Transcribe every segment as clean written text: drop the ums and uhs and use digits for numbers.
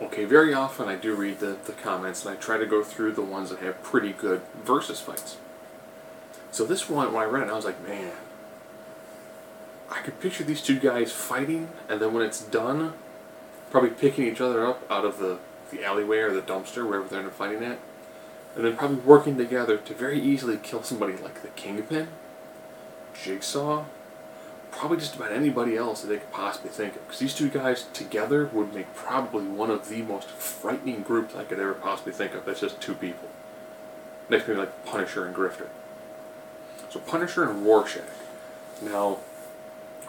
Okay, very often I do read the comments and I try to go through the ones that have pretty good versus fights. So this one, when I read it, I was like, man, I could picture these two guys fighting, and then when it's done, probably picking each other up out of the alleyway or the dumpster, wherever they're fighting at, and then probably working together to very easily kill somebody like the Kingpin, Jigsaw, probably just about anybody else that they could possibly think of. Because these two guys together would make probably one of the most frightening groups I could ever possibly think of. That's just two people. Next, maybe like Punisher and Grifter. So Punisher and Rorschach. Now,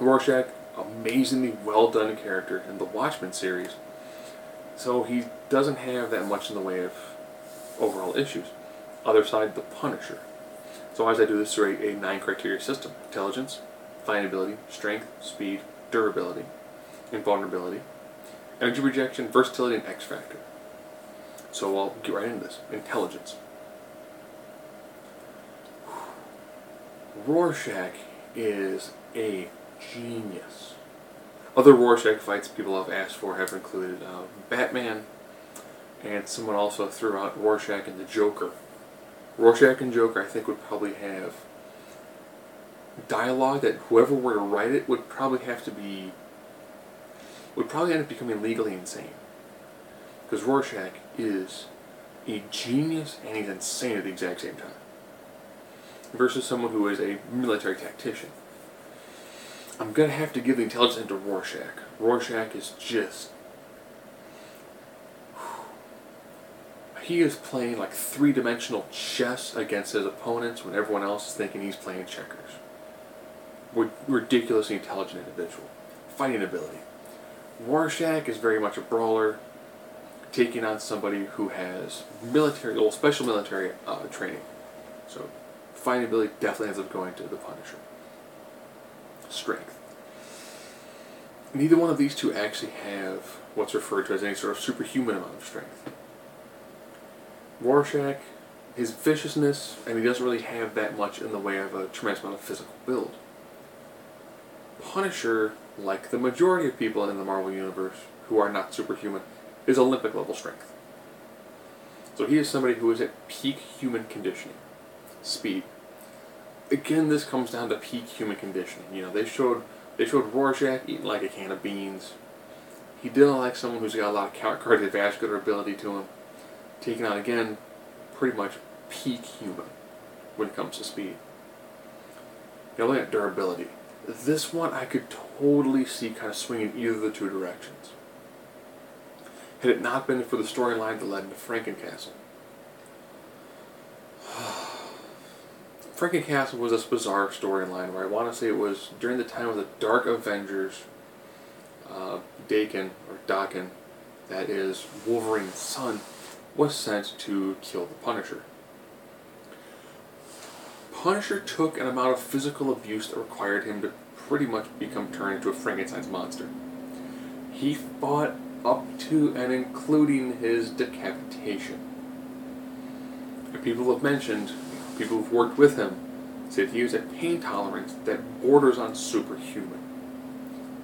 Rorschach, amazingly well done character in the Watchmen series. So he doesn't have that much in the way of overall issues. Other side, the Punisher. So as I do this through a 9 criteria system: intelligence, fighting ability, strength, speed, durability, invulnerability, energy rejection, versatility, and X factor. So I'll get right into this. Intelligence. Rorschach is a genius. Other Rorschach fights people have asked for have included Batman, and someone also threw out Rorschach and the Joker. Rorschach and Joker, I think, would probably have dialogue that whoever were to write it would probably end up becoming legally insane. Because Rorschach is a genius and he's insane at the exact same time. Versus someone who is a military tactician. I'm going to have to give the intelligence to Rorschach. Rorschach is just... he is playing like 3-dimensional chess against his opponents when everyone else is thinking he's playing checkers. Ridiculously intelligent individual. Fighting ability. Rorschach is very much a brawler, taking on somebody who has special military training. So, fighting ability definitely ends up going to the Punisher. Strength. Neither one of these two actually have what's referred to as any sort of superhuman amount of strength. Rorschach, his viciousness, and he doesn't really have that much in the way of a tremendous amount of physical build. Punisher, like the majority of people in the Marvel Universe who are not superhuman, is Olympic level strength. So he is somebody who is at peak human conditioning. Speed. Again, this comes down to peak human conditioning. You know, they showed Rorschach eating like a can of beans. He didn't like someone who's got a lot of cardiovascular ability to him. Taking on, again, pretty much peak human when it comes to speed. Now, looking at durability. This one I could totally see kind of swinging either of the two directions. Had it not been for the storyline that led into Frankencastle. Frankencastle was this bizarre storyline where I want to say it was during the time of the Dark Avengers, Daken, that is Wolverine's son, was sent to kill the Punisher. Punisher took an amount of physical abuse that required him to pretty much become turned into a Frankenstein's monster. He fought up to and including his decapitation. And people have mentioned, people who've worked with him, said he has a pain tolerance that borders on superhuman.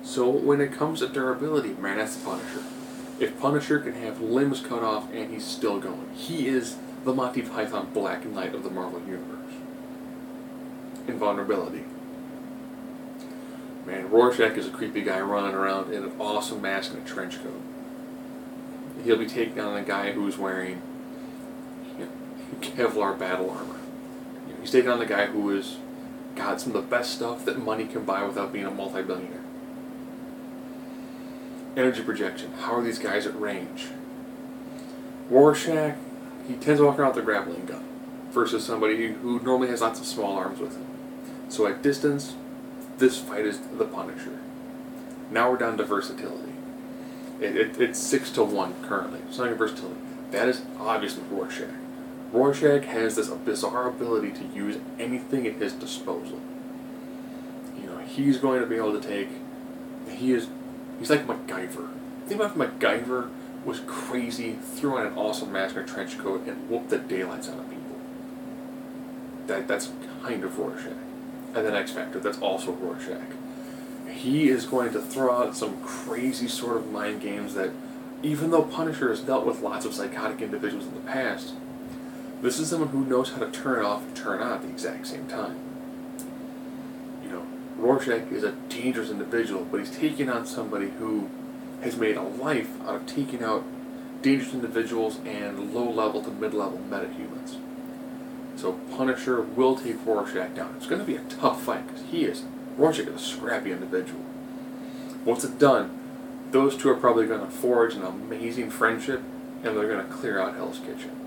So when it comes to durability, man, that's the Punisher. If Punisher can have limbs cut off and he's still going, he is the Monty Python Black Knight of the Marvel Universe. Invulnerability. Man, Rorschach is a creepy guy running around in an awesome mask and a trench coat. He'll be taking on a guy who's wearing Kevlar battle armor. He's taking on the guy who has got some of the best stuff that money can buy without being a multi-billionaire. Energy projection. How are these guys at range? Rorschach, he tends to walk around with a grappling gun versus somebody who normally has lots of small arms with him. So at distance, this fight is the Punisher. Now we're down to versatility. It's 6-1 currently. It's not even versatility. That is obviously Rorschach. Rorschach has this bizarre ability to use anything at his disposal. You know, he's going to be able to take... He's like MacGyver. Think about if MacGyver was crazy, threw on an awesome mask and a trench coat, and whooped the daylights out of people. That's kind of Rorschach. And then X Factor, that's also Rorschach. He is going to throw out some crazy sort of mind games that even though Punisher has dealt with lots of psychotic individuals in the past, this is someone who knows how to turn it off and turn it on at the exact same time. You know, Rorschach is a dangerous individual, but he's taking on somebody who has made a life out of taking out dangerous individuals and low-level to mid-level metahumans. So Punisher will take Rorschach down. It's going to be a tough fight because Rorschach is a scrappy individual. Once it's done, those two are probably going to forge an amazing friendship, and they're going to clear out Hell's Kitchen.